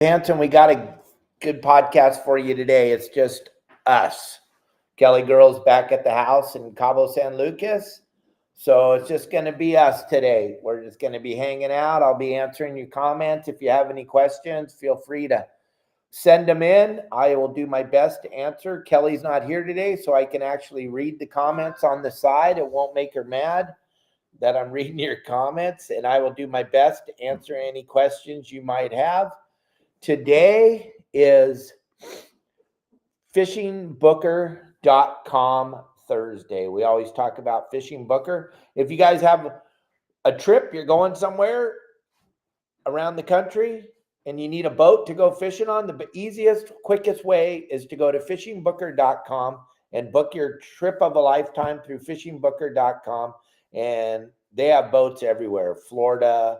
Hansen, we got a good podcast for you today. It's just us. KellyGirl's back at the house in Cabo San Lucas. So it's just going to be us today. We're just going to be hanging out. I'll be answering your comments. If you have any questions, feel free to send them in. I will do my best to answer. Kelly's not here today, so I can actually read the comments on the side. It won't make her mad that I'm reading your comments, and I will do my best to answer any questions you might have. Today is fishingbooker.com Thursday. We always talk about Fishing Booker. If you guys have a trip, you're going somewhere around the country and you need a boat to go fishing on, the easiest, quickest way is to go to fishingbooker.com and book your trip of a lifetime through fishingbooker.com. And they have boats everywhere: Florida,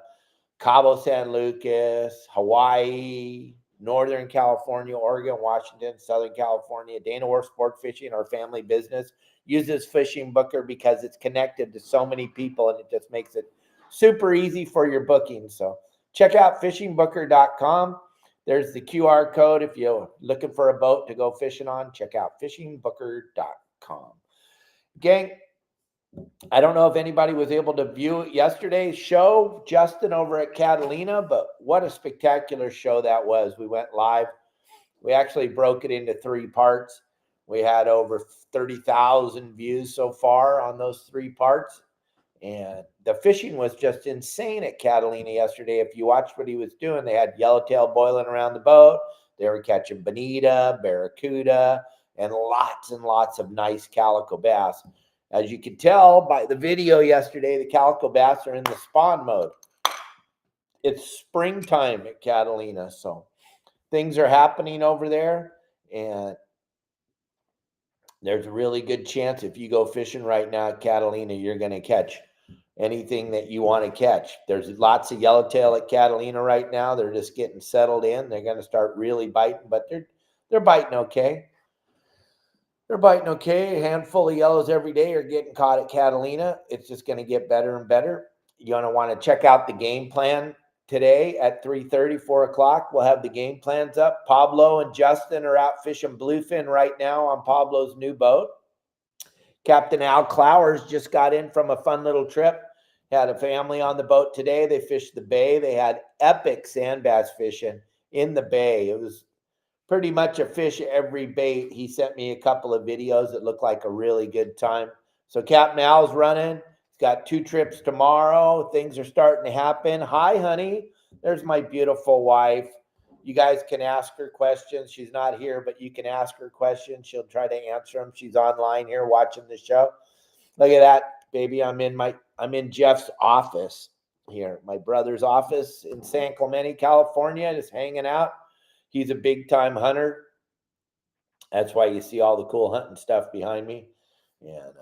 Cabo San Lucas, Hawaii, Northern California, Oregon, Washington, Southern California. Dana Wharf Sport Fishing, our family business, uses Fishing Booker because it's connected to so many people and it just makes it super easy for your booking. So check out fishingbooker.com. There's the QR code. If you're looking for a boat to go fishing on, check out fishingbooker.com. Gang, I don't know if anybody was able to view yesterday's show, Justin, over at Catalina, but what a spectacular show that was. We went live. We actually broke it into 3 parts. We had over 30,000 views so far on those 3 parts. And the fishing was just insane at Catalina yesterday. If you watched what he was doing, they had yellowtail boiling around the boat. They were catching bonita, barracuda, and lots of nice calico bass. As you can tell by the video yesterday, the calico bass are in the spawn mode. It's springtime at Catalina, so things are happening over there, and there's a really good chance if you go fishing right now at Catalina, you're going to catch anything that you want to catch. There's lots of yellowtail at Catalina right now. They're just getting settled in. They're going to start really biting, but they're biting okay. They're biting okay. A handful of yellows every day are getting caught at Catalina. It's just going to get better and better. You're going to want to check out the game plan today at 3:30, 4 o'clock. We'll have the game plans up. Pablo and Justin are out fishing bluefin right now on Pablo's new boat. Captain Al Clowers just got in from a fun little trip. Had a family on the boat today. They fished the bay. They had epic sand bass fishing in the bay. It was pretty much a fish every bait. He sent me a couple of videos that looked like a really good time. So Captain Al's running. He's got 2 trips tomorrow. Things are starting to happen. Hi, honey. There's my beautiful wife. You guys can ask her questions. She's not here, but you can ask her questions. She'll try to answer them. She's online here watching the show. Look at that, baby. I'm in Jeff's office here, my brother's office in San Clemente, California, just hanging out. He's a big-time hunter. That's why you see all the cool hunting stuff behind me. And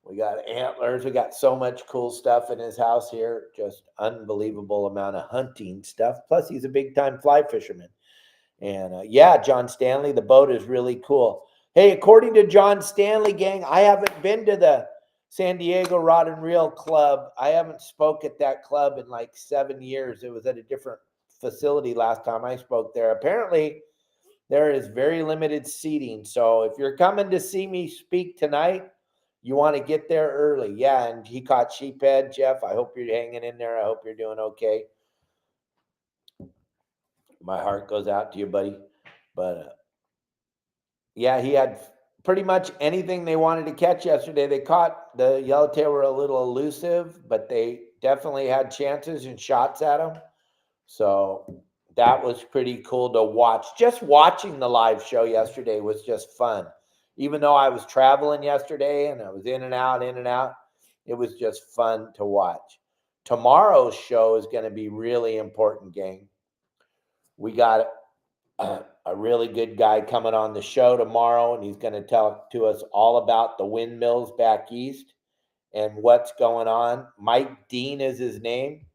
we got antlers. We got so much cool stuff in his house here. Just unbelievable amount of hunting stuff. Plus, he's a big-time fly fisherman. And, yeah, John Stanley, the boat is really cool. Hey, according to John Stanley, gang, I haven't been to the San Diego Rod and Reel Club. I haven't spoke at that club in like 7 years. It was at a different facility last time I spoke there. Apparently there is very limited seating, so if you're coming to see me speak tonight, you want to get there early. Yeah, and he caught sheephead. Jeff, I hope you're hanging in there. I hope you're doing okay. My heart goes out to you, buddy. But yeah, he had pretty much anything they wanted to catch yesterday. They caught. The yellowtail were a little elusive, but they definitely had chances and shots at them. So that was pretty cool to watch. Just watching the live show yesterday was just fun. Even though I was traveling yesterday and I was in and out, it was just fun to watch. Tomorrow's show is going to be really important, gang. We got a really good guy coming on the show tomorrow, and he's going to talk to us all about the windmills back east and what's going on. Mike Dean is his name.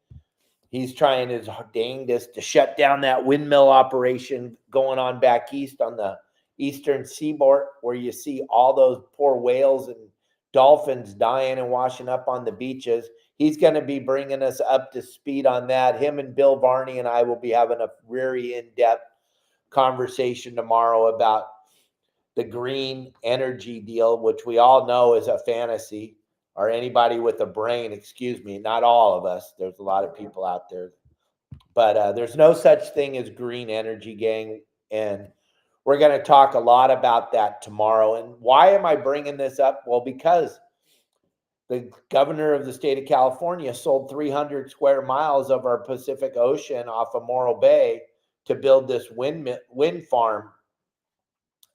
He's trying his dangest to shut down that windmill operation going on back east on the eastern seaboard, where you see all those poor whales and dolphins dying and washing up on the beaches. He's going to be bringing us up to speed on that. Him and Bill Varney and I will be having a very in-depth conversation tomorrow about the green energy deal, which we all know is a fantasy, or anybody with a brain, excuse me, not all of us. There's a lot of people out there. But there's no such thing as green energy, gang. And we're going to talk a lot about that tomorrow. And why am I bringing this up? Well, because the governor of the state of California sold 300 square miles of our Pacific Ocean off of Morro Bay to build this wind farm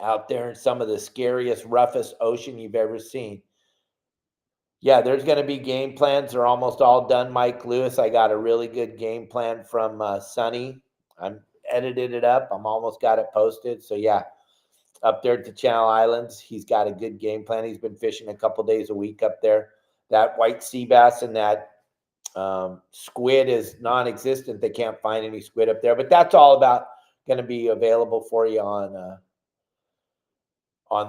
out there in some of the scariest, roughest ocean you've ever seen. Yeah, there's going to be game plans. They're almost all done, Mike Lewis. I got a really good game plan from Sonny. I'm edited it up. I'm almost got it posted. So, yeah, up there at the Channel Islands, he's got a good game plan. He's been fishing a couple days a week up there. That white sea bass and that squid is non-existent. They can't find any squid up there. But that's all about going to be available for you on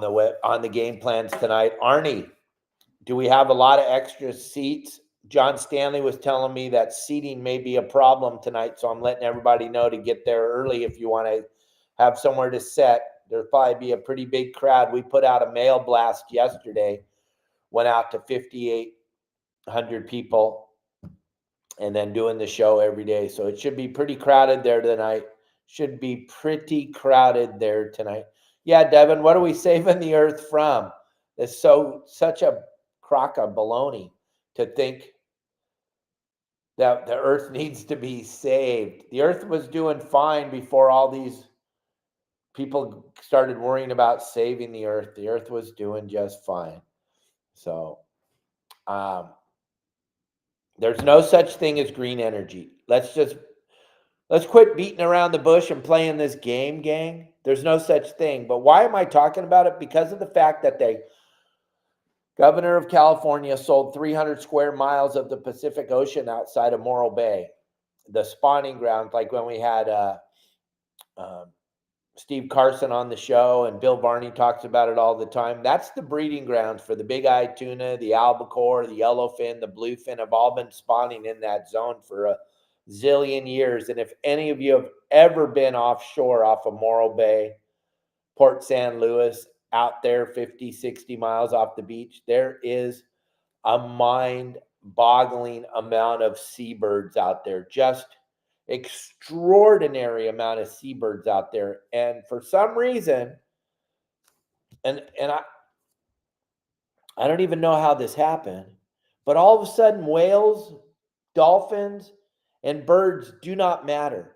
the game plans tonight. Arnie, do we have a lot of extra seats? John Stanley was telling me that seating may be a problem tonight, so I'm letting everybody know to get there early if you want to have somewhere to sit. There'll probably be a pretty big crowd. We put out a mail blast yesterday, went out to 5,800 people, and then doing the show every day. So it should be pretty crowded there tonight. Should be pretty crowded there tonight. Yeah, Devin, what are we saving the earth from? It's such a crock of baloney to think that the earth needs to be saved. The earth was doing fine before all these people started worrying about saving the earth. The earth was doing just fine. So there's no such thing as green energy. Let's quit beating around the bush and playing this game, gang. There's no such thing. But why am I talking about it? Because of the fact that the governor of California sold 300 square miles of the Pacific Ocean outside of Morro Bay, the spawning ground, like when we had Steve Carson on the show, and Bill Varney talks about it all the time. That's the breeding grounds for the big-eyed tuna, the albacore, the yellowfin, the bluefin have all been spawning in that zone for a zillion years. And if any of you have ever been offshore off of Morro Bay, Port San Luis, out there 50, 60 miles off the beach, there is a mind-boggling amount of seabirds out there. Just extraordinary amount of seabirds out there. And for some reason, and I don't even know how this happened, but all of a sudden whales, dolphins, and birds do not matter.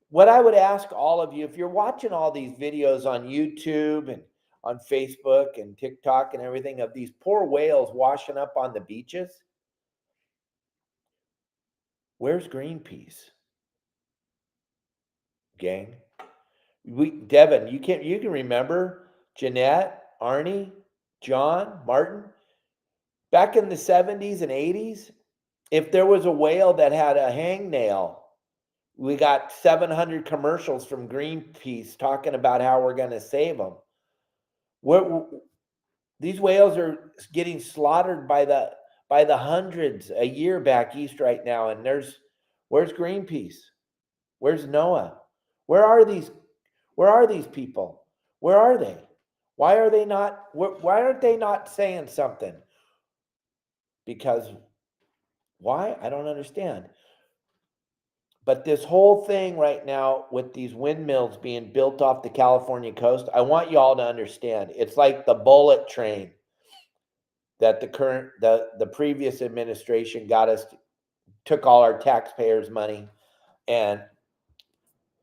What I would ask all of you, if you're watching all these videos on YouTube and on Facebook and TikTok and everything of these poor whales washing up on the beaches, where's Greenpeace, gang? Devin, you can remember Jeanette, Arnie, John, Martin, back in the 70s and 80s, if there was a whale that had a hangnail, we got 700 commercials from Greenpeace talking about how we're going to save them. These whales are getting slaughtered by the hundreds a year back east right now. And where's Greenpeace? Where's NOAA? Where are these people? Where are they? Why aren't they not saying something? Because why? I don't understand. But this whole thing right now with these windmills being built off the California coast, I want you all to understand. It's like the bullet train that the previous administration took all our taxpayers' money, and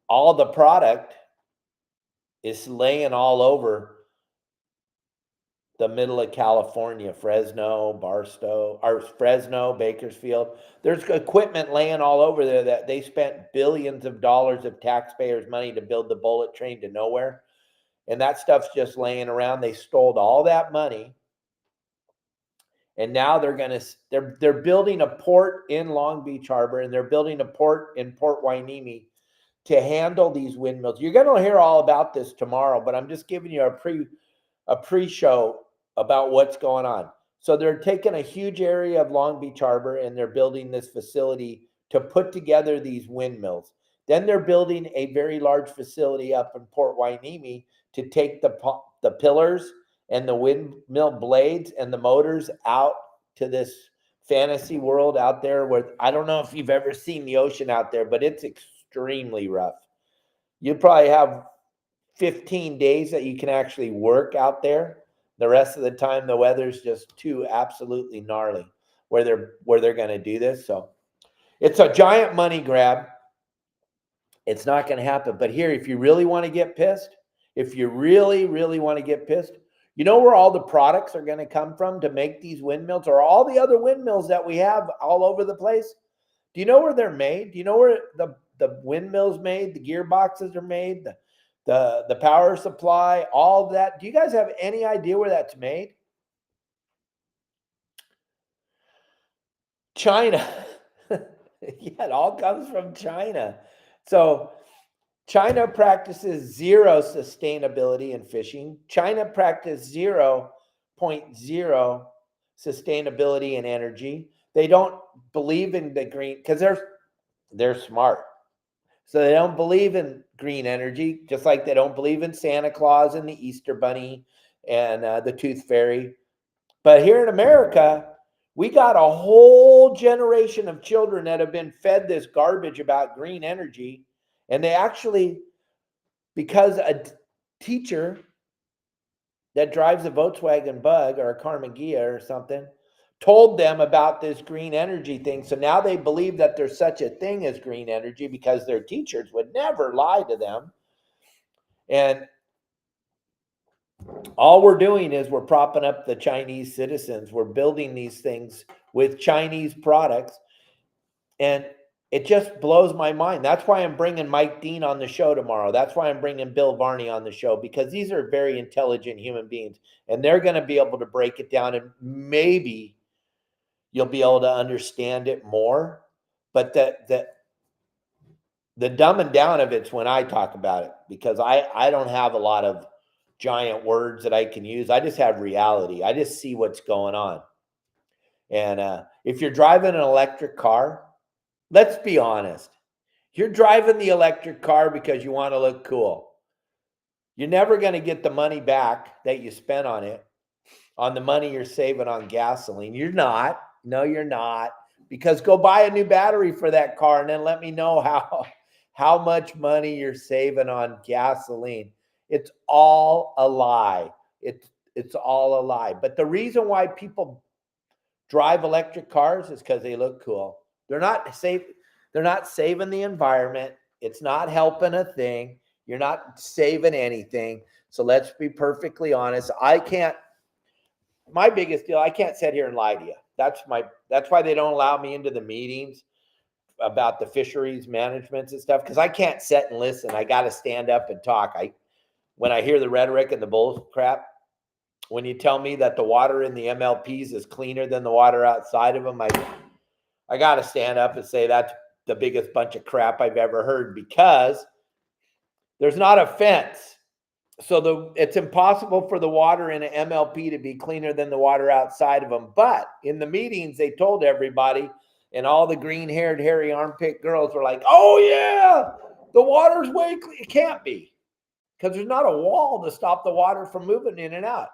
all the product is laying all over the middle of California, Fresno, Bakersfield. There's equipment laying all over there that they spent billions of dollars of taxpayers' money to build the bullet train to nowhere. And that stuff's just laying around. They stole all that money. And now they're building a port in Long Beach Harbor, and they're building a port in Port Hueneme to handle these windmills. You're going to hear all about this tomorrow, but I'm just giving you a pre-show about what's going on. So they're taking a huge area of Long Beach Harbor and they're building this facility to put together these windmills. Then they're building a very large facility up in Port Hueneme to take the pillars and the windmill blades and the motors out to this fantasy world out there where I don't know if you've ever seen the ocean out there, but it's extremely rough. You probably have 15 days that you can actually work out there. The rest of the time, the weather's just too absolutely gnarly where they're going to do this. So it's a giant money grab. It's not going to happen. But here, if you really want to get pissed, if you really, really want to get pissed, you know where all the products are going to come from to make these windmills or all the other windmills that we have all over the place? Do you know where they're made? Do you know where the windmills made? The gearboxes are made, the power supply, all of that. Do you guys have any idea where that's made? China. Yeah, it all comes from China. So China practices zero sustainability in fishing. China practices 0.0 sustainability in energy. They don't believe in the green because they're smart. So they don't believe in green energy, just like they don't believe in Santa Claus and the Easter Bunny and the Tooth Fairy. But here in America, we got a whole generation of children that have been fed this garbage about green energy. And they actually, because a teacher that drives a Volkswagen Bug or a Karmann Ghia or something told them about this green energy thing. So now they believe that there's such a thing as green energy because their teachers would never lie to them. And all we're doing is we're propping up the Chinese citizens. We're building these things with Chinese products. And it just blows my mind. That's why I'm bringing Mike Dean on the show tomorrow. That's why I'm bringing Bill Varney on the show, because these are very intelligent human beings. And they're going to be able to break it down, and maybe you'll be able to understand it more. But the dumbing down of it's when I talk about it, because I don't have a lot of giant words that I can use. I just have reality. I just see what's going on. And if you're driving an electric car, let's be honest. You're driving the electric car because you want to look cool. You're never going to get the money back that you spent on it, on the money you're saving on gasoline. You're not. No, you're not. Because go buy a new battery for that car and then let me know how much money you're saving on gasoline. It's all a lie. It's all a lie. But the reason why people drive electric cars is because they look cool. They're not saving the environment. It's not helping a thing. You're not saving anything. So let's be perfectly honest. My biggest deal, I can't sit here and lie to you. That's why they don't allow me into the meetings about the fisheries management and stuff, because I can't sit and listen. I got to stand up and talk. When I hear the rhetoric and the bull crap, when you tell me that the water in the MLPs is cleaner than the water outside of them, I got to stand up and say that's the biggest bunch of crap I've ever heard, because there's not a fence. So it's impossible for the water in an MLP to be cleaner than the water outside of them. But in the meetings, they told everybody, and all the green-haired, hairy armpit girls were like, oh, yeah, the water's way clean. It can't be, because there's not a wall to stop the water from moving in and out.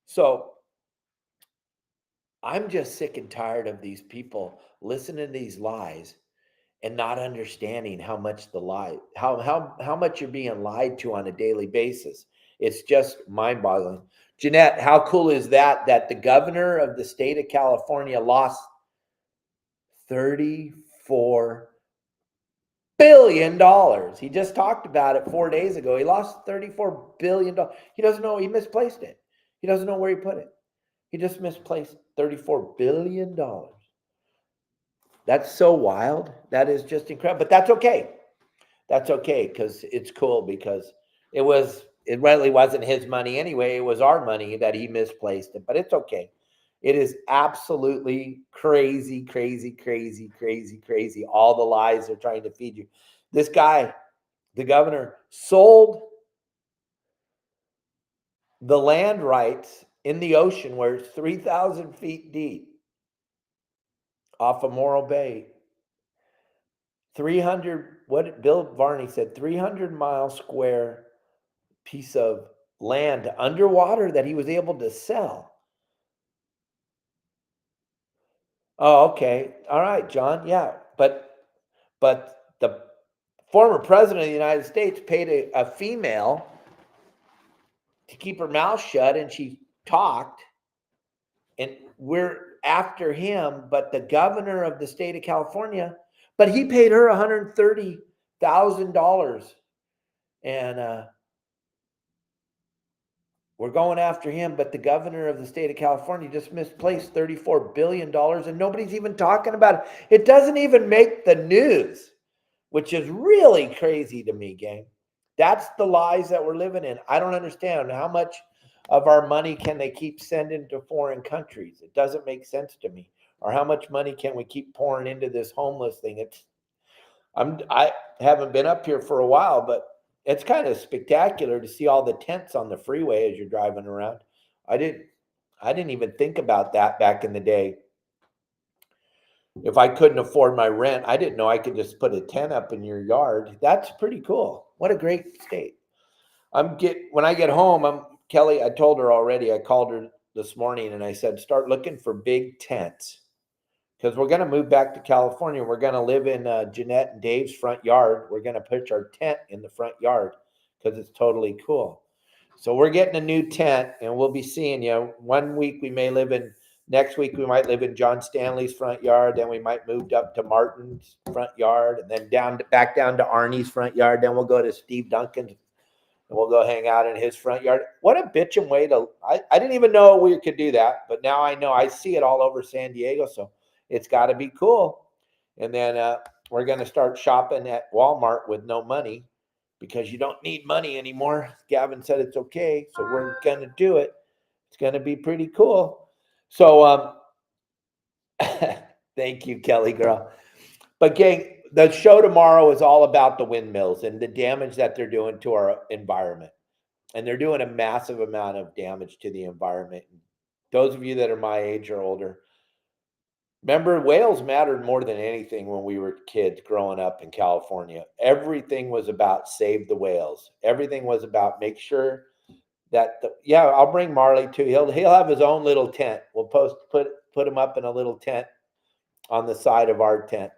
So I'm just sick and tired of these people listening to these lies and not understanding how much how much you're being lied to on a daily basis. It's just mind-boggling. Jeanette, how cool is that the governor of the state of California lost $34 billion. He just talked about it 4 days ago. He lost $34 billion. He doesn't know. He misplaced it. He doesn't know where he put it. He just misplaced $34 billion. That's so wild. That is just incredible. But that's okay. That's okay, because it's cool, because it really wasn't his money anyway. It was our money that he misplaced it. But it's okay. It is absolutely crazy, crazy, crazy, crazy, crazy. All the lies they're trying to feed you. This guy, the governor, sold the land rights in the ocean where it's 3,000 feet deep off of Morro Bay. 300, what Bill Varney said, 300-mile square piece of land underwater that he was able to sell. Oh, okay. All right, John. Yeah. But the former president of the United States paid a female to keep her mouth shut, and she talked, and we're after him. But the governor of the state of California, but he paid her $130,000, and we're going after him. But the governor of the state of California just misplaced $34 billion, and nobody's even talking about it. It doesn't even make the news, which is really crazy to me, gang. That's the lies that we're living in. I don't understand how much of our money can they keep sending to foreign countries. It doesn't make sense to me. Or how much money can we keep pouring into this homeless thing? I haven't been up here for a while, but it's kind of spectacular to see all the tents on the freeway as you're driving around. I didn't even think about that back in the day. If I couldn't afford my rent, I didn't know I could just put a tent up in your yard. That's pretty cool. What a great state. When I get home, Kelly, I told her already, I called her this morning and I said, start looking for big tents. Because we're going to move back to California. We're going to live in Jeanette and Dave's front yard. We're going to pitch our tent in the front yard because it's totally cool. So we're getting a new tent, and we'll be seeing you. 1 week we may live in, next week we might live in John Stanley's front yard. Then we might move up to Martin's front yard, and then back down to Arnie's front yard. Then we'll go to Steve Duncan's, and we'll go hang out in his front yard. What a bitchin' way to, I didn't even know we could do that, but now I know. I see it all over San Diego, so it's got to be cool. And then we're going to start shopping at Walmart with no money because you don't need money anymore. Gavin said it's okay, so we're going to do it. It's going to be pretty cool. So thank you, Kelly girl. But gang, the show tomorrow is all about the windmills and the damage that they're doing to our environment. And they're doing a massive amount of damage to the environment. Those of you that are my age or older, remember, whales mattered more than anything when we were kids growing up in California. Everything was about save the whales. Everything was about make sure that I'll bring Marley too. He'll have his own little tent. We'll put him up in a little tent on the side of our tent.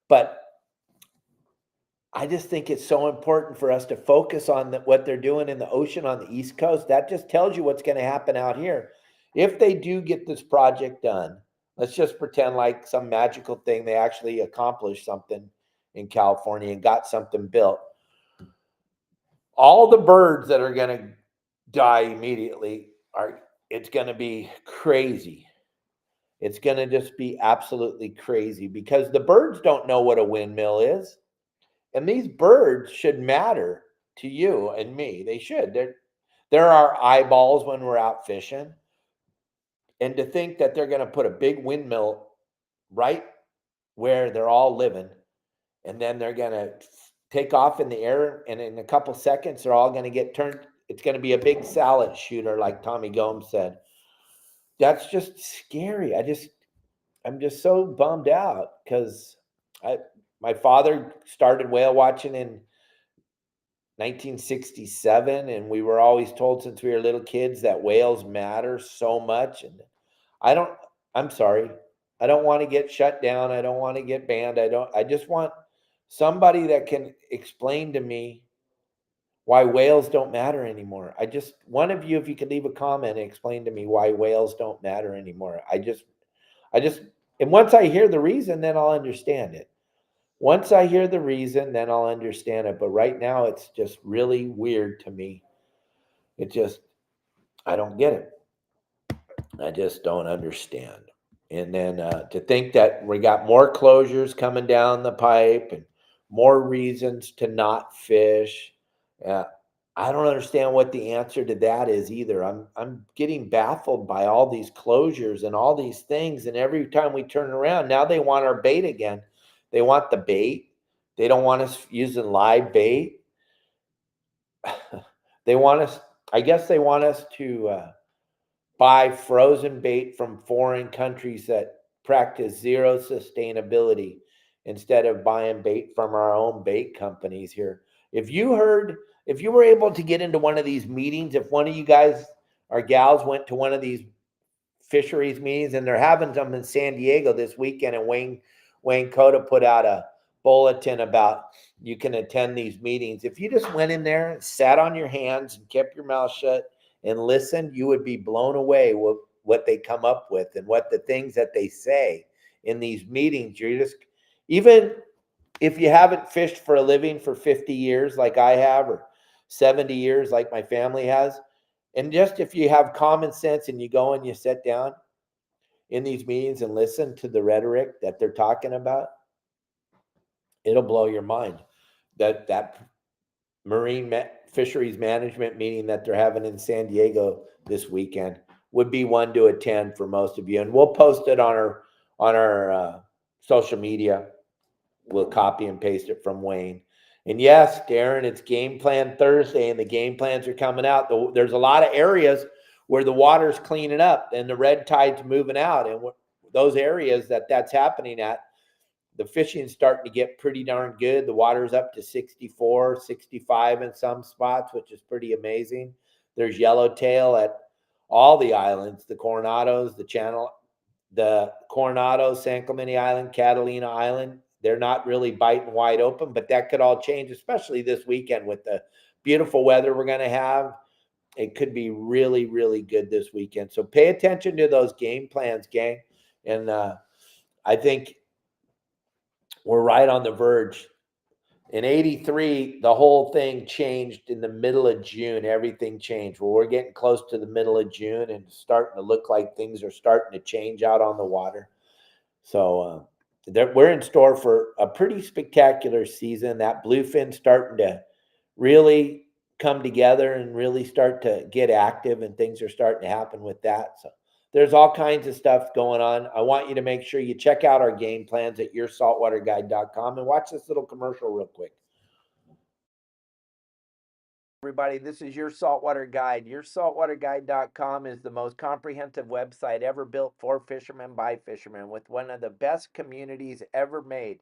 But I just think it's so important for us to focus on what they're doing in the ocean on the East Coast. That just tells you what's going to happen out here. If they do get this project done, let's just pretend like some magical thing, they actually accomplished something in California and got something built. All the birds that are going to die immediately it's going to be crazy. It's going to just be absolutely crazy because the birds don't know what a windmill is. And these birds should matter to you and me. They should. They're our eyeballs when we're out fishing. And to think that they're going to put a big windmill right where they're all living, and then they're going to take off in the air, and in a couple seconds, they're all going to get turned. It's going to be a big salad shooter, like Tommy Gomes said. That's just scary. I'm just so bummed out because my father started whale watching in 1967, and we were always told since we were little kids that whales matter so much. And I'm sorry. I don't want to get shut down. I don't want to get banned. I just want somebody that can explain to me why whales don't matter anymore. One of you, if you could leave a comment and explain to me why whales don't matter anymore. And once I hear the reason, then I'll understand it. Once I hear the reason, then I'll understand it. But right now, it's just really weird to me. I don't get it. I just don't understand. And then to think that we got more closures coming down the pipe and more reasons to not fish. I don't understand what the answer to that is either. I'm getting baffled by all these closures and all these things. And every time we turn around, now they want our bait again. They want the bait. They don't want us using live bait. They want us. I guess they want us to buy frozen bait from foreign countries that practice zero sustainability instead of buying bait from our own bait companies here. If you heard, if you were able to get into one of these meetings, if one of you guys or gals went to one of these fisheries meetings, and they're having them in San Diego this weekend, and Wayne Coda put out a bulletin about you can attend these meetings. If you just went in there, sat on your hands, and kept your mouth shut and listened, you would be blown away with what they come up with and what the things that they say in these meetings. You're just, even if you haven't fished for a living for 50 years like I have, or 70 years like my family has, and just if you have common sense and you go and you sit down in these meetings and listen to the rhetoric that they're talking about, it'll blow your mind. That fisheries management meeting that they're having in San Diego this weekend would be one to attend for most of you. And we'll post it on our social media. We'll copy and paste it from Wayne. And yes, Darren, it's Game Plan Thursday, and the game plans are coming out. There's a lot of areas where the water's cleaning up and the red tide's moving out. And those areas that's happening at, the fishing's starting to get pretty darn good. The water's up to 64, 65 in some spots, which is pretty amazing. There's yellowtail at all the islands, the Coronados, the Coronado, San Clemente Island, Catalina Island. They're not really biting wide open, but that could all change, especially this weekend with the beautiful weather we're going to have. It could be really, really good this weekend. So pay attention to those game plans, gang. And I think we're right on the verge. In 83, the whole thing changed in the middle of June. Everything changed. Well, we're getting close to the middle of June and starting to look like things are starting to change out on the water. So we're in store for a pretty spectacular season. That bluefin starting to really come together and really start to get active, and things are starting to happen with that. So there's all kinds of stuff going on. I want you to make sure you check out our game plans at yoursaltwaterguide.com and watch this little commercial real quick. Everybody, this is Your Saltwater Guide. YourSaltwaterGuide.com is the most comprehensive website ever built for fishermen by fishermen, with one of the best communities ever made.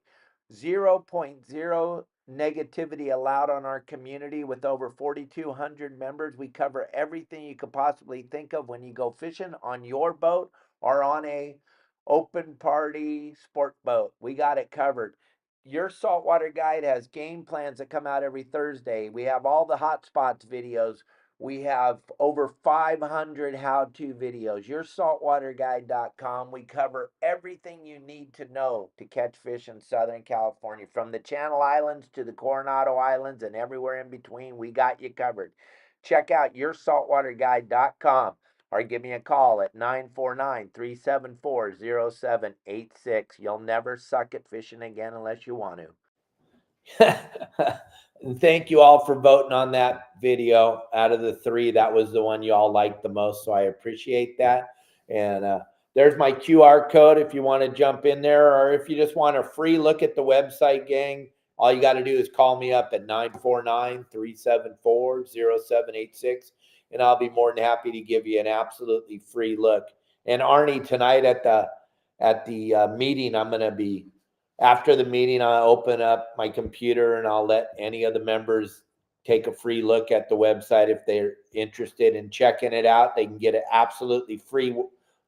0.0 negativity allowed on our community. With over 4,200 members, we cover everything you could possibly think of when you go fishing on your boat or on a open party sport boat. We got it covered. Your Saltwater Guide has game plans that come out every Thursday. We have all the hot spots videos. We have over 500 how-to videos. YourSaltwaterGuide.com. We cover everything you need to know to catch fish in Southern California, from the Channel Islands to the Coronado Islands and everywhere in between. We got you covered. Check out YourSaltwaterGuide.com. Or give me a call at 949-374-0786. You'll never suck at fishing again unless you want to. And thank you all for voting on that video. Out of the 3, that was the one you all liked the most, so I appreciate that. And there's my QR code if you want to jump in there, or if you just want a free look at the website, gang. All you got to do is call me up at 949-374-0786. And I'll be more than happy to give you an absolutely free look. And Arnie, tonight at the meeting, I'm going to be, after the meeting, I'll open up my computer and I'll let any of the members take a free look at the website if they're interested in checking it out. They can get an absolutely free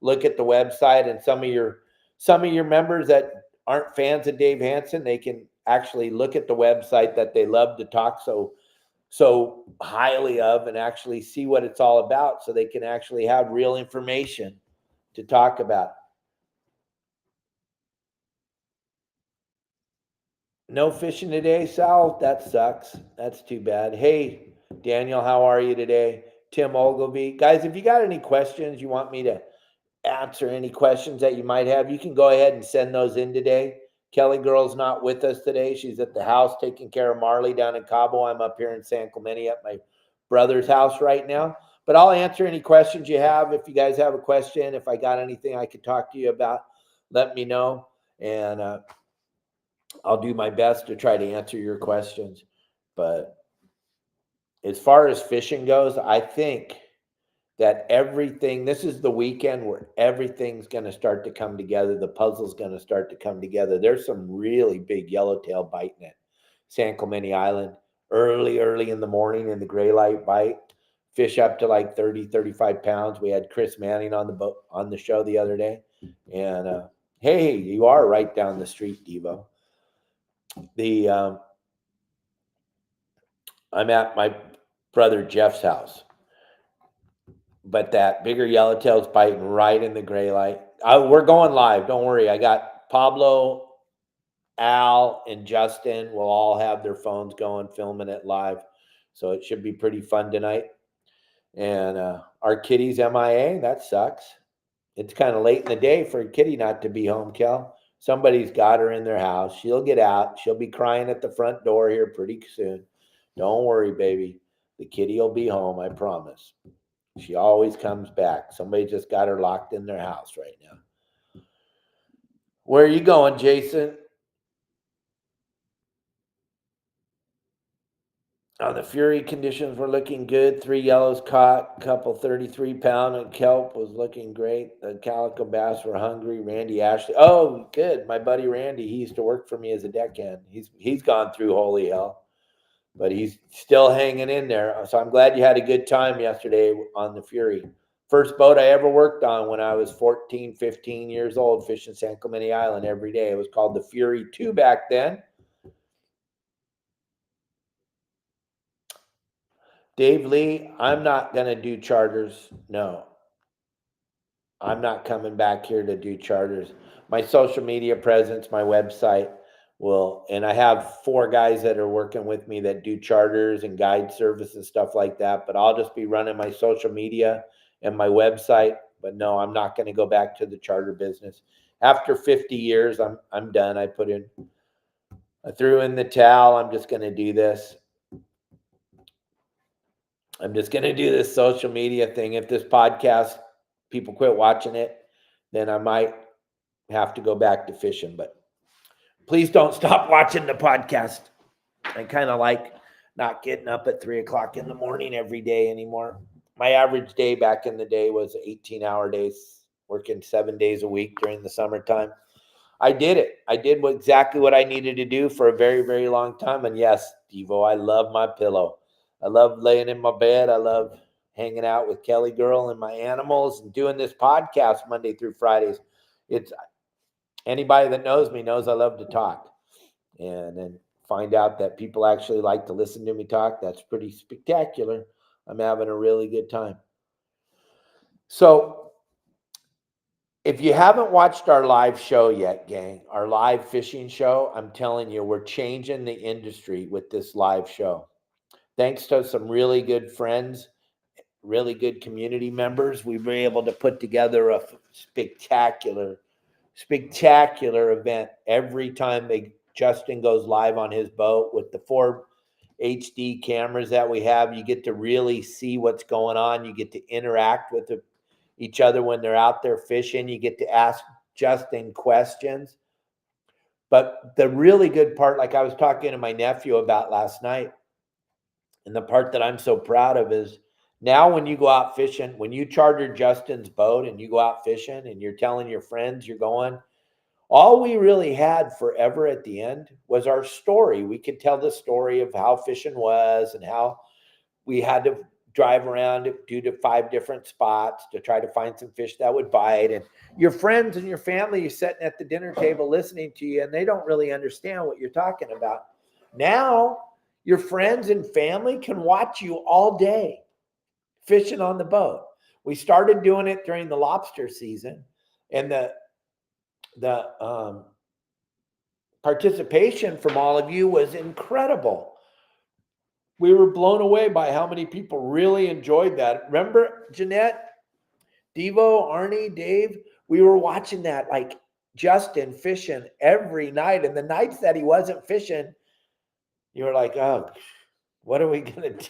look at the website. And some of your members that aren't fans of Dave Hansen, they can actually look at the website that they love to talk so highly of, and actually see what it's all about, so they can actually have real information to talk about. No fishing today, Sal? That sucks. That's too bad. Hey, Daniel, how are you today? Tim Ogilvy. Guys, if you got any questions, you want me to answer any questions that you might have, you can go ahead and send those in today. KellyGirl's not with us today. She's at the house taking care of Marley down in Cabo. I'm up here in San Clemente at my brother's house right now. But I'll answer any questions you have. If you guys have a question, if I got anything I could talk to you about, let me know. And I'll do my best to try to answer your questions. But as far as fishing goes, I think that everything, this is the weekend where everything's going to start to come together. The puzzle's going to start to come together. There's some really big yellowtail biting at San Clemente Island early in the morning in the gray light bite. Fish up to like 30, 35 pounds. We had Chris Manning on the boat on the show the other day. And hey, you are right down the street, Devo. I'm at my brother Jeff's house. But that bigger yellowtail's biting right in the gray light. We're going live. Don't worry. I got Pablo, Al, and Justin will all have their phones going, filming it live. So it should be pretty fun tonight. And our kitty's MIA. That sucks. It's kind of late in the day for a kitty not to be home, Kel. Somebody's got her in their house. She'll get out. She'll be crying at the front door here pretty soon. Don't worry, baby. The kitty will be home, I promise. She always comes back. Somebody just got her locked in their house right now. Where are you going, Jason? On the Fury, conditions were looking good. 3 yellows caught, couple 33-pound, and kelp was looking great. The calico bass were hungry. Randy Ashley. Oh, good. My buddy Randy, he used to work for me as a deckhand. He's gone through holy hell, but he's still hanging in there. So I'm glad you had a good time yesterday on the Fury. First boat I ever worked on when I was 14, 15 years old, fishing San Clemente Island every day. It was called the Fury 2 back then. Dave Lee, I'm not going to do charters. No, I'm not coming back here to do charters. My social media presence, my website will, and I have 4 guys that are working with me that do charters and guide service and stuff like that, but I'll just be running my social media and my website. But no, I'm not going to go back to the charter business. After 50 years, I'm done. I threw in the towel. I'm just going to do this. I'm just going to do this social media thing. If this podcast, people quit watching it, then I might have to go back to fishing. But please don't stop watching the podcast. I kind of like not getting up at 3 o'clock in the morning every day anymore. My average day back in the day was 18-hour days, working 7 days a week during the summertime. I did it. I did exactly what I needed to do for a very, very long time. And yes, Devo, I love my pillow. I love laying in my bed. I love hanging out with KellyGirl and my animals and doing this podcast Monday through Fridays. It's anybody that knows me knows I love to talk. And then find out that people actually like to listen to me talk. That's pretty spectacular. I'm having a really good time. So if you haven't watched our live show yet, gang, our live fishing show, I'm telling you, we're changing the industry with this live show. Thanks to some really good friends, really good community members, we've been able to put together a spectacular event every time Justin goes live on his boat with the 4 HD cameras that we have. You get to really see what's going on. You get to interact with each other when they're out there fishing. You get to ask Justin questions. But the really good part, like I was talking to my nephew about last night, and the part that I'm so proud of is now when you go out fishing, when you charter Justin's boat and you go out fishing and you're telling your friends you're going, all we really had forever at the end was our story. We could tell the story of how fishing was and how we had to drive around to 5 different spots to try to find some fish that would bite. And your friends and your family are sitting at the dinner table listening to you, and they don't really understand what you're talking about. Now, your friends and family can watch you all day fishing on the boat. We started doing it during the lobster season, and the participation from all of you was incredible. We were blown away by how many people really enjoyed that. Remember, Jeanette, Devo, Arnie, Dave? We were watching that, like Justin fishing every night. And the nights that he wasn't fishing, you were like, oh, what are we going to do?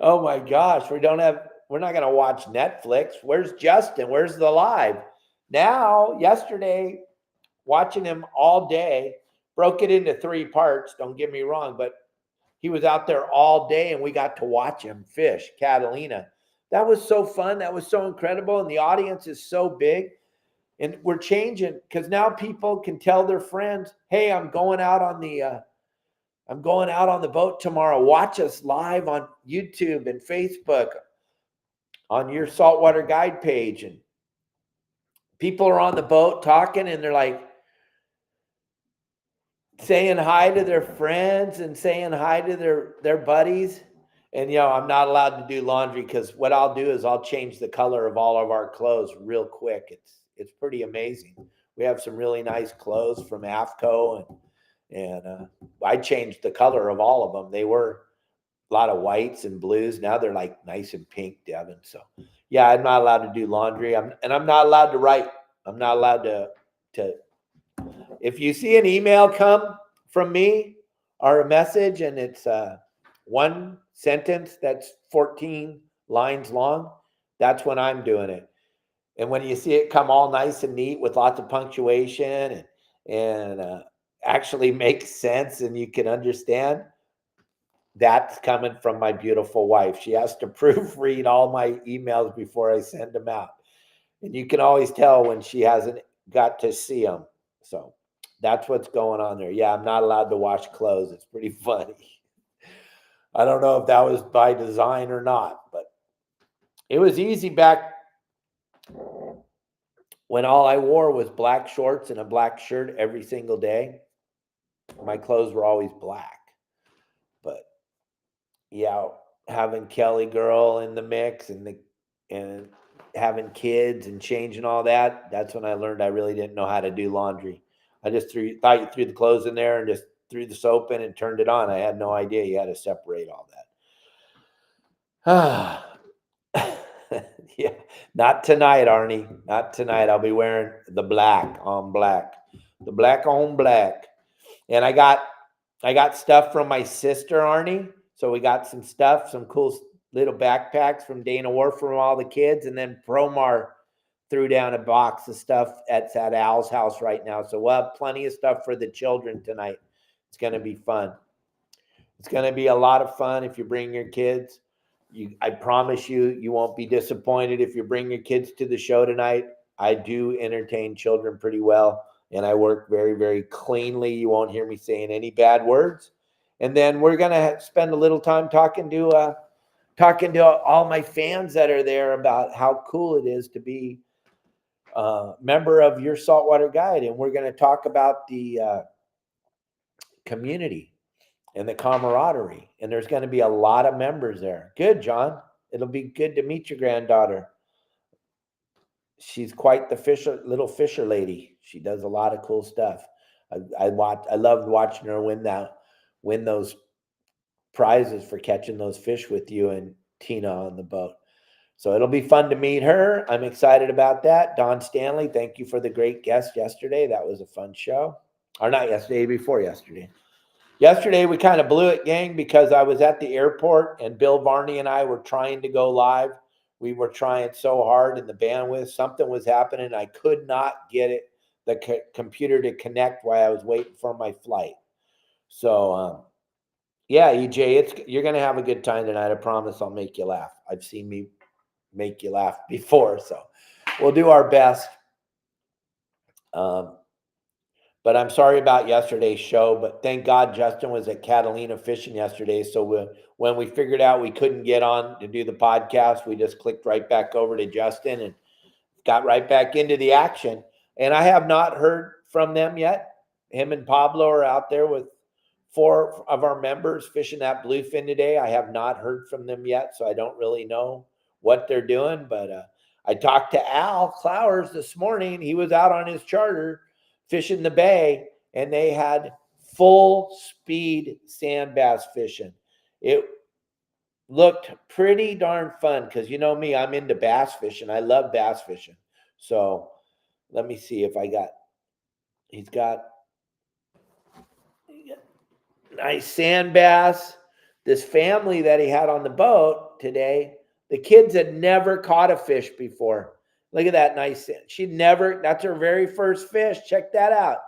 Oh my gosh, we're not going to watch Netflix. Where's Justin? Where's the live? Now, yesterday, watching him all day, broke it into 3 parts. Don't get me wrong, but He was out there all day and we got to watch him fish Catalina. That was so fun. That was so incredible. And the audience is so big. And we're changing because now people can tell their friends, hey, I'm going out on the boat tomorrow. Watch us live on YouTube and Facebook on your Saltwater Guide page. And people are on the boat talking and they're like saying hi to their friends and saying hi to their buddies. And, I'm not allowed to do laundry because what I'll do is I'll change the color of all of our clothes real quick. It's pretty amazing. We have some really nice clothes from AFTCO and I changed the color of all of them. They were a lot of whites and blues. Now they're like nice and pink, Devin. So yeah, I'm not allowed to do laundry. I'm not allowed to write. I'm not allowed to if you see an email come from me or a message and it's one sentence that's 14 lines long, that's when I'm doing it. And when you see it come all nice and neat with lots of punctuation and actually makes sense and you can understand, that's coming from my beautiful wife. She has to proofread all my emails before I send them out. And you can always tell when she hasn't got to see them. So that's what's going on there. Yeah, I'm not allowed to wash clothes. It's pretty funny. I don't know if that was by design or not, but it was easy back when all I wore was black shorts and a black shirt every single day. My clothes were always black. But yeah, having KellyGirl in the mix and having kids and changing all that, that's when I learned I really didn't know how to do laundry. I just thought you threw the clothes in there and just threw the soap in and turned it on. I had no idea you had to separate all that. Yeah, not tonight, Arnie. Not tonight. I'll be wearing the black on black. The black on black. And I got stuff from my sister, Arnie. So we got some stuff, some cool little backpacks from Dana Wharf from all the kids. And then Promar threw down a box of stuff at Al's house right now. So we'll have plenty of stuff for the children tonight. It's going to be fun. It's going to be a lot of fun if you bring your kids. I promise you won't be disappointed if you bring your kids to the show tonight. I do entertain children pretty well, and I work very, very cleanly. You won't hear me saying any bad words. And then we're going to spend a little time talking to all my fans that are there about how cool it is to be a member of your Saltwater Guide. And we're going to talk about the community and the camaraderie. And there's going to be a lot of members there. Good, John. It'll be good to meet your granddaughter. She's quite the little fisher lady. She does a lot of cool stuff. I loved watching her win those prizes for catching those fish with you and Tina on the boat. So it'll be fun to meet her. I'm excited about that. Don Stanley, thank you for the great guest yesterday. That was a fun show. Or not yesterday, before yesterday. Yesterday, we kind of blew it, gang, because I was at the airport and Bill Varney and I were trying to go live. We were trying so hard and the bandwidth, something was happening. I could not get the computer to connect while I was waiting for my flight. So, yeah, EJ, you're going to have a good time tonight. I promise I'll make you laugh. I've seen me make you laugh before, so we'll do our best. But I'm sorry about yesterday's show, but thank God Justin was at Catalina fishing yesterday. So when we figured out we couldn't get on to do the podcast, we just clicked right back over to Justin and got right back into the action. And I have not heard from them yet. Him and Pablo are out there with 4 of our members fishing that bluefin today. I have not heard from them yet, so I don't really know what they're doing. But I talked to Al Clowers this morning. He was out on his charter fishing the bay, and they had full speed sand bass fishing. It looked pretty darn fun because you know me, I'm into bass fishing. I love bass fishing. So let me see if he's got nice sand bass. This family that he had on the boat today, the kids had never caught a fish before. Look at that nice. That's her very first fish. Check that out.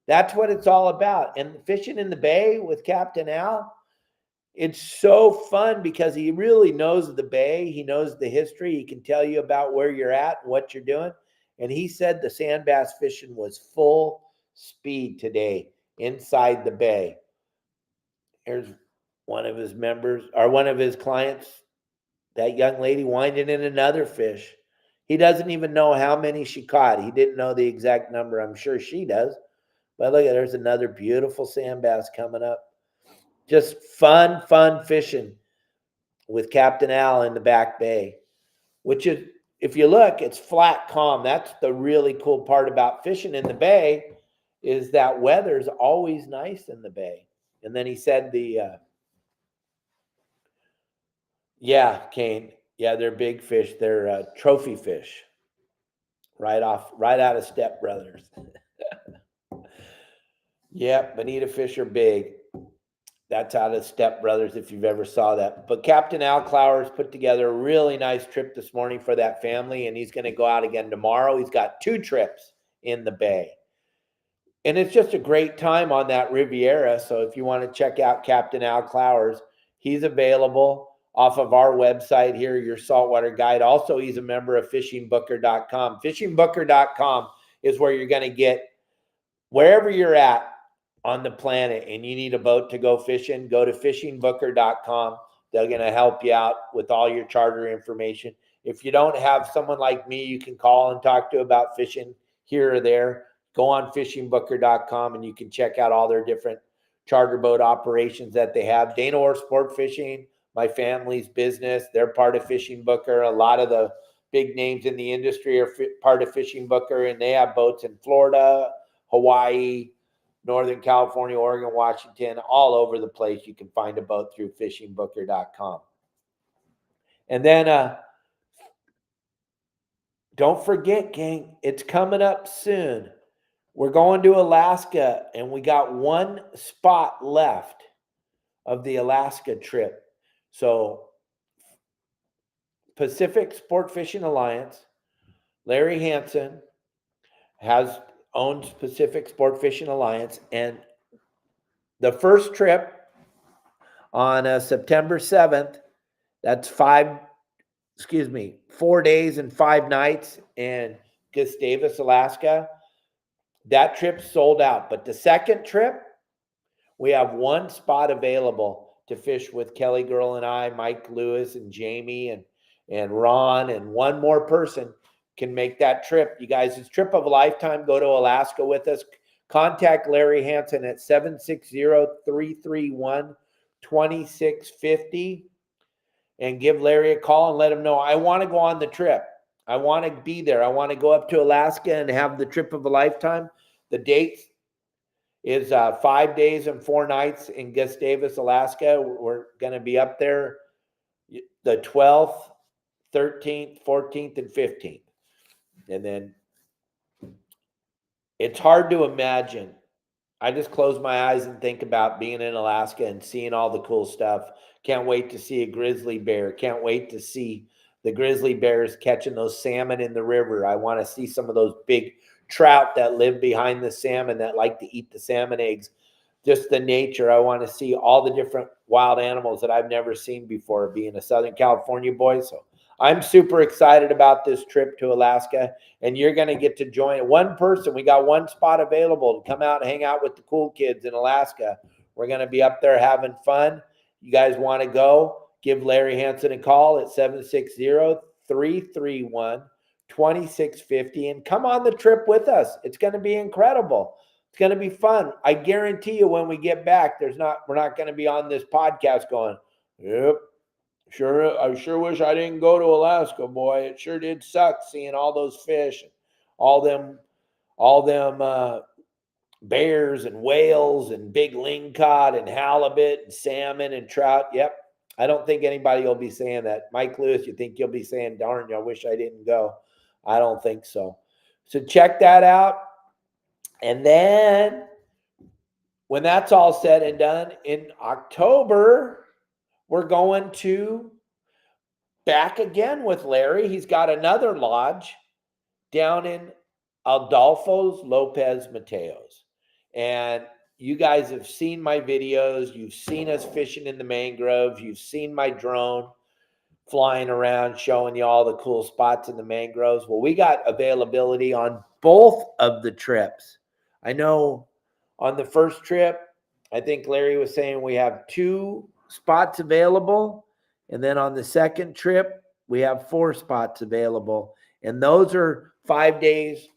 That's what it's all about. And fishing in the bay with Captain Al, it's so fun because he really knows the bay. He knows the history. He can tell you about where you're at and what you're doing. And he said the sand bass fishing was full speed today inside the bay. Here's one of his members, or one of his clients, that young lady winding in another fish. He doesn't even know how many she caught. He didn't know the exact number. I'm sure she does. But look, there's another beautiful sand bass coming up. Just fun fishing with Captain Al in the back bay, which is, if you look, it's flat, calm. That's the really cool part about fishing in the bay, is that weather's always nice in the bay. And then he said yeah, Kane, yeah, they're big fish. They're trophy fish, right out of Step Brothers. Yep, bonita fish are big. That's out of Step Brothers, if you've ever saw that. But Captain Al Clowers put together a really nice trip this morning for that family, and he's going to go out again tomorrow. He's got 2 trips in the bay. And it's just a great time on that Riviera. So if you want to check out Captain Al Clowers, he's available off of our website here, your saltwater guide. Also, he's a member of fishingbooker.com. Fishingbooker.com is where you're going to get, wherever you're at on the planet and you need a boat to go fishing, go to fishingbooker.com. They're going to help you out with all your charter information. If you don't have someone like me you can call and talk to about fishing here or there, go on fishingbooker.com and you can check out all their different charter boat operations that they have. Dana Orr Sport Fishing, my family's business, they're part of Fishing Booker. A lot of the big names in the industry are part of Fishing Booker, and they have boats in Florida, Hawaii, Northern California, Oregon, Washington, all over the place. You can find a boat through fishingbooker.com. And then don't forget, gang, it's coming up soon. We're going to Alaska, and we got 1 spot left of the Alaska trip. So Pacific Sport Fishing Alliance, Larry Hansen owns Pacific Sport Fishing Alliance, and the first trip on September 7th, that's 4 days and 5 nights in Gustavus, Alaska. That trip sold out. But the second trip, we have 1 spot available to fish with KellyGirl and I, Mike Lewis and Jamie and Ron, and 1 more person can make that trip. You guys, it's trip of a lifetime. Go to Alaska with us. Contact Larry Hansen at 760-331-2650 and give Larry a call and let him know, I want to go on the trip. I want to be there. I want to go up to Alaska and have the trip of a lifetime. The date is 5 days and 4 nights in Gustavus, Alaska. We're going to be up there the 12th, 13th, 14th, and 15th. And then it's hard to imagine. I just close my eyes and think about being in Alaska and seeing all the cool stuff. Can't wait to see a grizzly bear. Can't wait to see the grizzly bears catching those salmon in the river. I want to see some of those big trout that live behind the salmon that like to eat the salmon eggs. Just the nature. I want to see all the different wild animals that I've never seen before, being a Southern California boy. So I'm super excited about this trip to Alaska, and you're going to get to join 1 person. We got 1 spot available to come out and hang out with the cool kids in Alaska. We're going to be up there having fun. You guys want to go? Give Larry Hansen a call at 760-331-2650 and come on the trip with us. It's going to be incredible. It's going to be fun. I guarantee you when we get back, we're not going to be on this podcast going, yep, sure, I sure wish I didn't go to Alaska, boy. It sure did suck seeing all those fish, all them bears and whales and big lingcod and halibut and salmon and trout. Yep. I don't think anybody will be saying that. Mike Lewis, you think you'll be saying, darn, I wish I didn't go. I don't think so. So check that out. And then when that's all said and done, in October, we're going to back again with Larry. He's got another lodge down in Adolfo's Lopez Mateos. And you guys have seen my videos. You've seen us fishing in the mangroves. You've seen my drone flying around showing you all the cool spots in the mangroves. Well, we got availability on both of the trips. I know on the first trip, I think Larry was saying we have 2 spots available. And then on the second trip, we have 4 spots available. And those are 5 days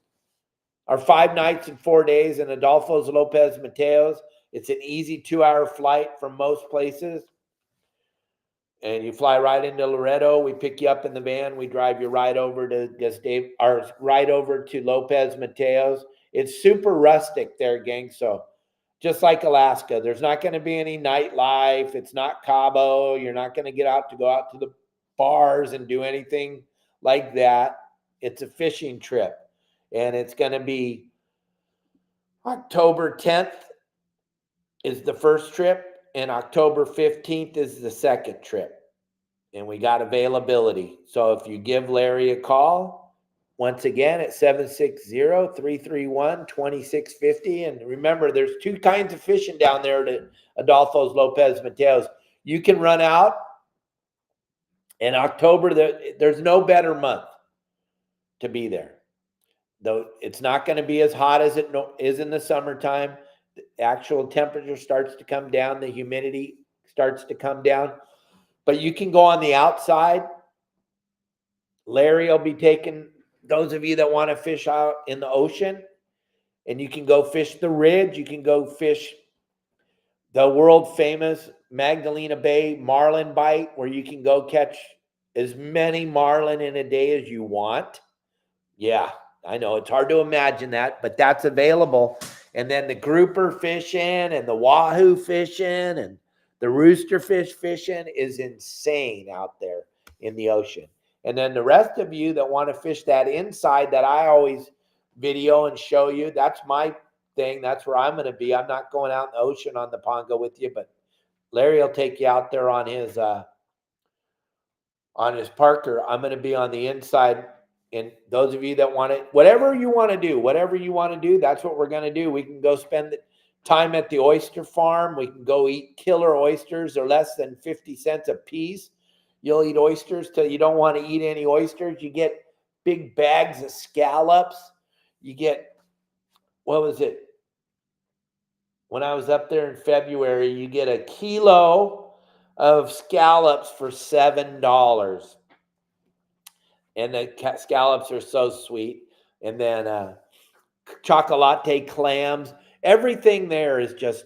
or 5 nights and 4 days in Adolfo's Lopez Mateos. It's an easy 2-hour flight from most places. And you fly right into Loretto. We pick you up in the van. We drive you right over to right over to Lopez Mateos. It's super rustic there, gang. So just like Alaska, there's not going to be any nightlife. It's not Cabo. You're not going to go out to the bars and do anything like that. It's a fishing trip, and it's going to be October 10th is the first trip, and October 15th is the second trip. And we got availability. So if you give Larry a call, once again at 760-331-2650. And remember, there's 2 kinds of fishing down there at Adolfo's Lopez Mateos. You can run out in October. There's no better month to be there. Though it's not going to be as hot as it is in the summertime. The actual temperature starts to come down. The humidity starts to come down. But you can go on the outside. Larry will be taking those of you that want to fish out in the ocean, and you can go fish the Ridge. You can go fish the world famous Magdalena Bay marlin bite, where you can go catch as many marlin in a day as you want. Yeah, I know it's hard to imagine that, but that's available. And then the grouper fishing and the wahoo fishing and the rooster fish fishing is insane out there in the ocean. And then the rest of you that want to fish that inside that I always video and show you, that's my thing. That's where I'm going to be. I'm not going out in the ocean on the Pongo with you, but Larry will take you out there on his Parker. I'm going to be on the inside. And those of you that want it, whatever you want to do, that's what we're going to do. We can go spend time at the oyster farm. We can go eat killer oysters. They're less than 50 cents a piece. You'll eat oysters till you don't want to eat any oysters. You get big bags of scallops. You get, what was it? When I was up there in February, you get a kilo of scallops for $7. And the scallops are so sweet. And then chocolate clams. Everything there is just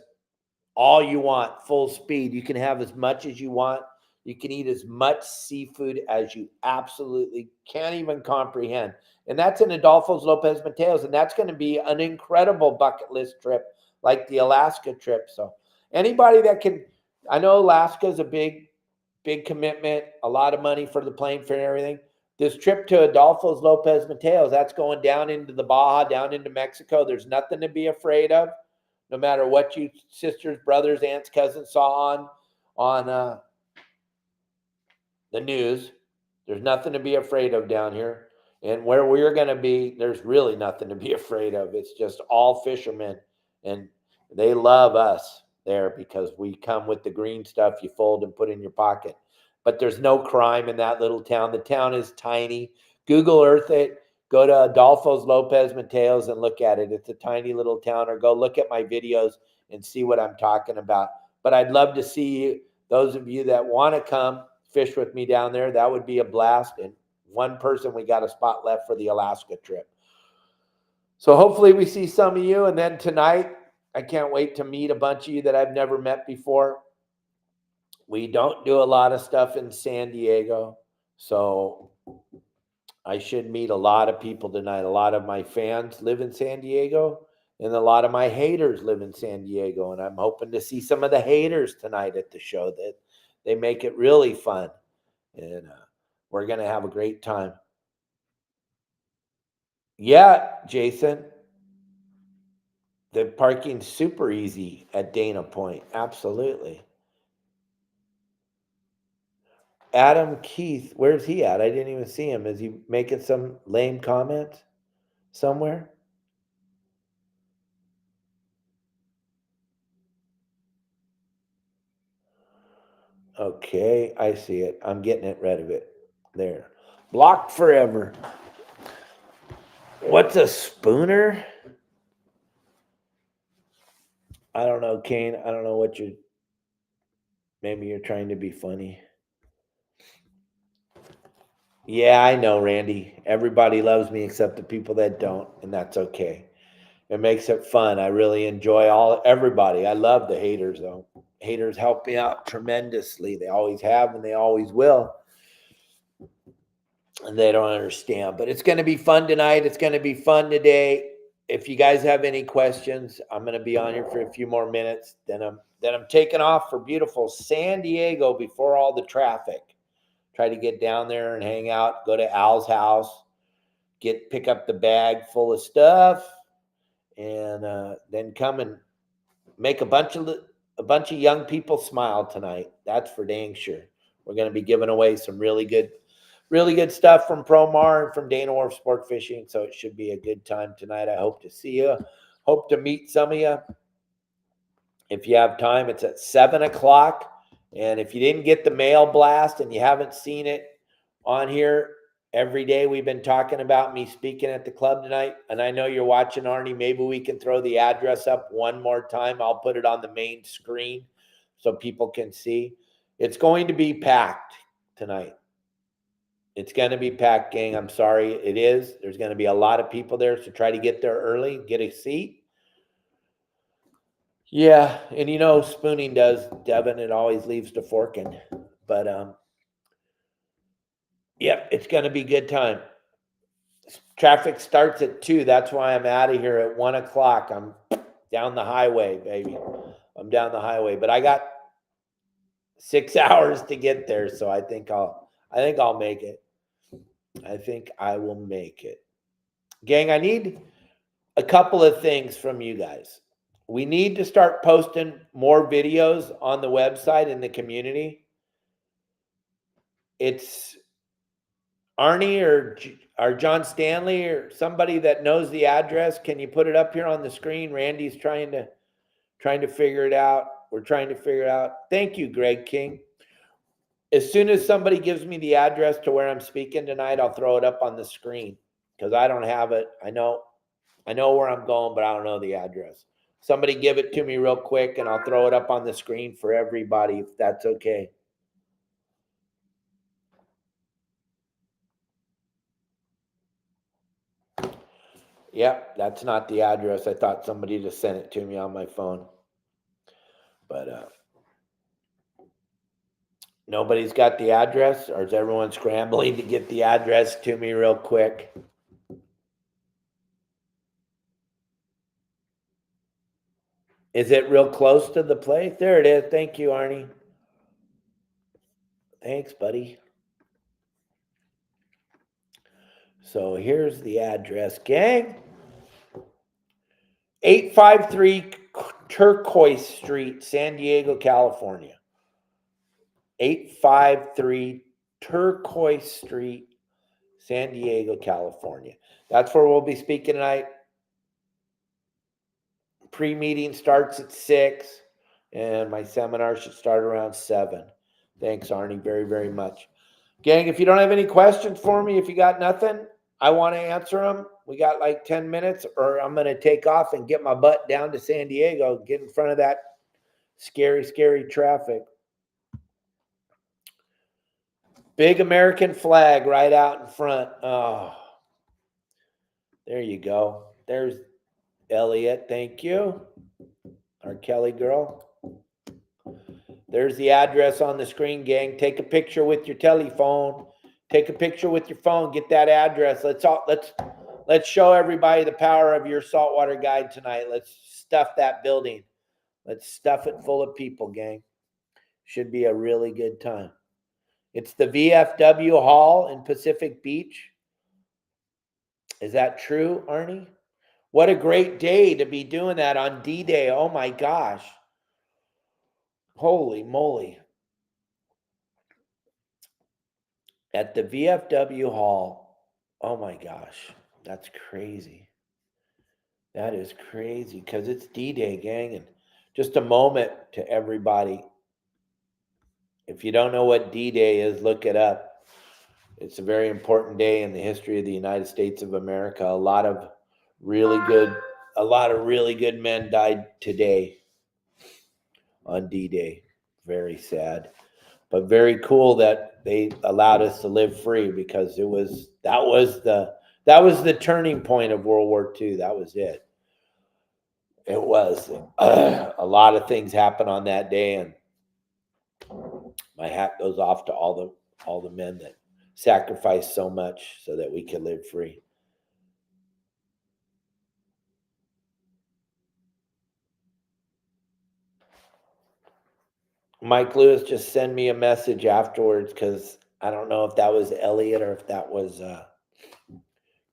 all you want, full speed. You can have as much as you want. You can eat as much seafood as you absolutely can't even comprehend. And that's in Adolfo's Lopez Mateos. And that's going to be an incredible bucket list trip like the Alaska trip. So anybody that can, I know Alaska is a big commitment, a lot of money for the plane fare and everything. This trip to Adolfo's Lopez Mateos, that's going down into the Baja, down into Mexico. There's nothing to be afraid of, no matter what you sisters, brothers, aunts, cousins saw on the news. There's nothing to be afraid of down here. And where we're going to be, there's really nothing to be afraid of. It's just all fishermen. And they love us there because we come with the green stuff you fold and put in your pocket. But there's no crime in that little town. The town is tiny. Google Earth it. Go to Adolfo's Lopez Mateos and look at it. It's a tiny little town. Or go look at my videos and see what I'm talking about. But I'd love to see you, those of you that want to come fish with me down there. That would be a blast. And one person, we got a spot left for the Alaska trip. So hopefully we see some of you. And then tonight, I can't wait to meet a bunch of you that I've never met before. We don't do a lot of stuff in San Diego, so I should meet a lot of people tonight. A lot of my fans live in San Diego, and a lot of my haters live in San Diego, and I'm hoping to see some of the haters tonight at the show. That they make it really fun, and we're going to have a great time. Yeah, Jason. The parking's super easy at Dana Point. Absolutely. Adam Keith, where's he at? I didn't even see him. Is he making some lame comment somewhere? Okay, I see it. I'm getting rid of it. There. Blocked forever. What's a spooner? I don't know, Kane. I don't know what you're. Maybe you're trying to be funny. Yeah, I know, Randy. Everybody loves me except the people that don't, and that's okay. It makes it fun. I really enjoy everybody. I love the haters though. Haters help me out tremendously. They always have and they always will. And they don't understand. But it's going to be fun tonight. It's going to be fun today. If you guys have any questions, I'm going to be on here for a few more minutes. Then I'm taking off for beautiful San Diego before all the traffic. Try to get down there and hang out, go to Al's house, pick up the bag full of stuff, and then come and make a bunch of young people smile tonight. That's for dang sure. We're going to be giving away some really good stuff from Promar and from Dana Wharf Sport Fishing. So it should be a good time tonight. I hope to see you. Hope to meet some of you. If you have time, it's at 7:00. And if you didn't get the mail blast and you haven't seen it on here, every day we've been talking about me speaking at the club tonight. And I know you're watching, Arnie. Maybe we can throw the address up one more time. I'll put it on the main screen so people can see. It's going to be packed tonight. It's going to be packed, gang. I'm sorry. It is. There's going to be a lot of people there, so try to get there early, get a seat. Yeah, and spooning does, Devin. It always leaves to forking. But, yep, it's going to be good time. Traffic starts at 2. That's why I'm out of here at 1:00. I'm down the highway, baby. I'm down the highway. But I got 6 hours to get there, so I think I'll make it. I think I will make it. Gang, I need a couple of things from you guys. We need to start posting more videos on the website in the community. It's Arnie or John Stanley or somebody that knows the address. Can you put it up here on the screen? Randy's trying to figure it out. We're trying to figure it out. Thank you, Greg King. As soon as somebody gives me the address to where I'm speaking tonight, I'll throw it up on the screen because I don't have it. I know where I'm going, but I don't know the address. Somebody give it to me real quick and I'll throw it up on the screen for everybody if that's okay. Yep, that's not the address. I thought somebody just sent it to me on my phone. But nobody's got the address, or is everyone scrambling to get the address to me real quick? Is it real close to the place? There it is. Thank you, Arnie. Thanks, buddy. So here's the address, gang. 853 Turquoise Street, San Diego, California. 853 Turquoise Street, San Diego, California. That's where we'll be speaking tonight. Pre-meeting starts at 6, and my seminar should start around 7. Thanks, Arnie, very, very much. Gang, if you don't have any questions for me, if you got nothing, I want to answer them. We got like 10 minutes, or I'm going to take off and get my butt down to San Diego, get in front of that scary, scary traffic. Big American flag right out in front. Oh, there you go. There's Elliot. Thank you. Our KellyGirl. There's the address on the screen, gang. Take a picture with your telephone. Take a picture with your phone. Get that address. Let's show everybody the power of your saltwater guide tonight. Let's stuff that building. Let's stuff it full of people, gang. Should be a really good time. It's the VFW Hall in Pacific Beach. Is that true, Arnie? What a great day to be doing that on D-Day. Oh my gosh. Holy moly. At the VFW Hall. Oh my gosh. That's crazy. That is crazy because it's D-Day, gang. And just a moment to everybody. If you don't know what D-Day is, look it up. It's a very important day in the history of the United States of America. A lot of really good men died today on D-Day. Very sad, but very cool that they allowed us to live free, because that was the turning point of World War II. That was it. It was a lot of things happened on that day, and my hat goes off to all the men that sacrificed so much so that we could live free. Mike Lewis, just send me a message afterwards, because I don't know if that was Elliot or if that was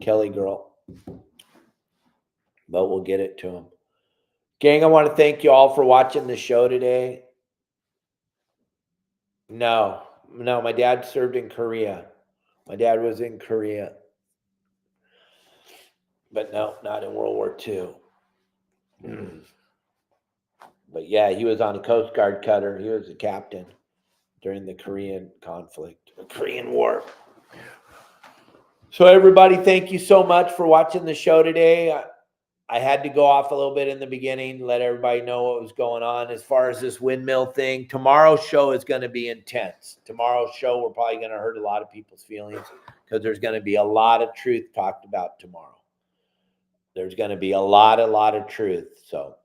KellyGirl, but we'll get it to him. Gang, I want to thank you all for watching the show today. No, my dad served in Korea. My dad was in Korea. But no, not in World War II. But yeah, he was on a Coast Guard cutter. He was a captain during the Korean conflict, the Korean War. So everybody, thank you so much for watching the show today. I had to go off a little bit in the beginning, let everybody know what was going on as far as this windmill thing. Tomorrow's show is going to be intense. Tomorrow's show, we're probably going to hurt a lot of people's feelings, because there's going to be a lot of truth talked about tomorrow. There's going to be a lot of truth. So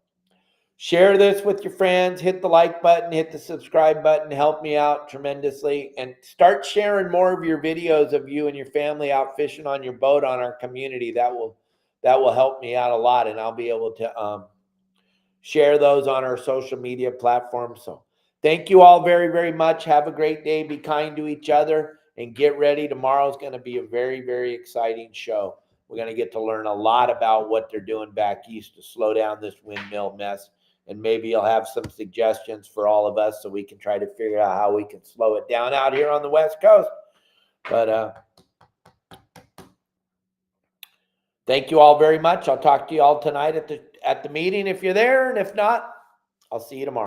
share this with your friends, hit the like button, hit the subscribe button, help me out tremendously, and start sharing more of your videos of you and your family out fishing on your boat on our community. That will help me out a lot, and I'll be able to share those on our social media platforms. So thank you all very, very much. Have a great day. Be kind to each other, and get ready. Tomorrow's going to be a very, very exciting show. We're going to get to learn a lot about what they're doing back east to slow down this windmill mess. And maybe you'll have some suggestions for all of us, so we can try to figure out how we can slow it down out here on the West Coast. But thank you all very much. I'll talk to you all tonight at the meeting if you're there. And if not, I'll see you tomorrow.